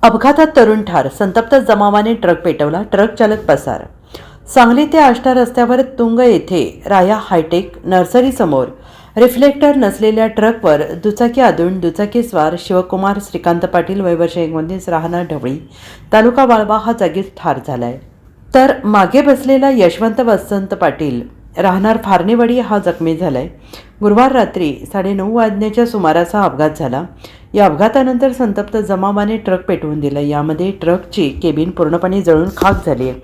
अपघातात तरुण ठार, संतप्त जमावाने ट्रक पेटवला, ट्रक चालक पसार. सांगली ते आष्टा रस्त्यावर तुंग येथे राया हायटेक नर्सरीसमोर रिफ्लेक्टर नसलेल्या ट्रकवर दुचाकी आदळून दुचाकीस्वार शिवकुमार श्रीकांत पाटील वय वर्ष 19 राहणार ढवळी तालुका वाळवा हा जागीच ठार झालाय. तर मागे बसलेला यशवंत वसंत पाटील राहणार फारणेवाडी हा जखमी झालाय. गुरुवार रात्री 9:30 वाजण्याच्या सुमारास हा अपघात झाला. या अपघातानंतर संतप्त जमावाने ट्रक पेटवून दिला. यामध्ये ट्रकची केबिन पूर्णपणे जळून खाक झाली आहे.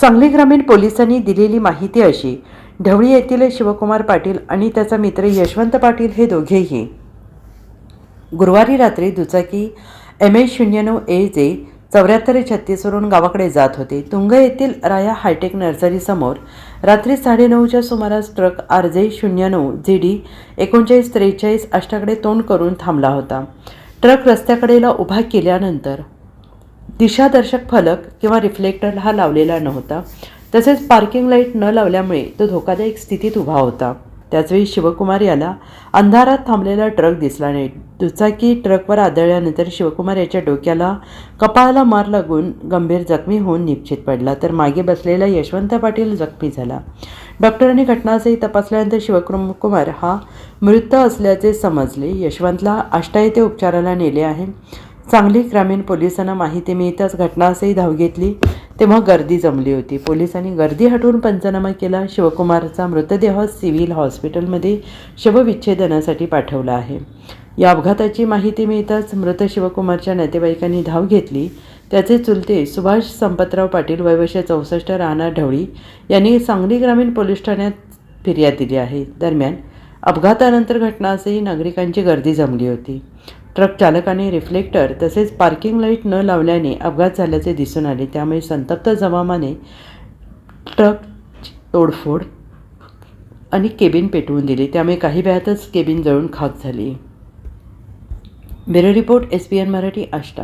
सांगली ग्रामीण पोलिसांनी दिलेली माहिती अशी: ढवळी येथील शिवकुमार पाटील आणि त्याचा मित्र यशवंत पाटील हे दोघेही गुरुवारी रात्री दुचाकी MH09AJ 7436 वरून गावाकडे जात होते. तुंग येथील राया हायटेक नर्सरीसमोर रात्री 9:30च्या सुमारास ट्रक RJ09GD 3943 अष्टाकडे तोंड करून थांबला होता. ट्रक रस्त्याकडेला उभा केल्यानंतर दिशादर्शक फलक किंवा रिफ्लेक्टर हा लावलेला नव्हता. तसेच पार्किंग लाईट न लावल्यामुळे तो धोकादायक स्थितीत उभा होता. त्याचवेळी शिवकुमार याला अंधारात थांबलेला ट्रक दिसला नाही. दुचाकी ट्रकवर आदळल्यानंतर शिवकुमार याच्या डोक्याला कपाळाला मार लागून गंभीर जखमी होऊन निश्चित पडला, तर मागे बसलेला यशवंत पाटील जखमी झाला. डॉक्टरांनी घटनास्थळी तपासल्यानंतर शिवकुमार हा मृत असल्याचे समजले. यशवंतला आष्टा येथे उपचाराला नेले आहे. सांगली ग्रामीण पोलिसांना माहिती मिळताच घटनास्थळी धाव घेतली, तेव्हा गर्दी जमली होती. पोलिसांनी गर्दी हटवून पंचनामा केला. शिवकुमारचा मृतदेह सिव्हिल हॉस्पिटलमध्ये शवविच्छेदनासाठी पाठवला आहे. या अपघाताची माहिती मिळताच मृत शिवकुमारच्या नातेवाईकांनी धाव घेतली. त्याचे चुलते सुभाष संपतराव पाटील वय वर्ष 64 राहणार ढवळी यांनी सांगली ग्रामीण पोलीस ठाण्यात फिर्याद दिली आहे. दरम्यान अपघातानंतर घटनास्थळी नागरिकांची गर्दी जमली होती. ट्रक चालकाने रिफ्लेक्टर तसेच पार्किंग लाईट न लावल्याने अपघात झाल्याचे दिसून आले. त्यामुळे संतप्त जमावाने ट्रक तोडफोड आणि केबिन पेटवून दिली. त्यामुळे काही वेळातच केबिन जळून खाक झाली. Bureau report SPN Marathi Ashta.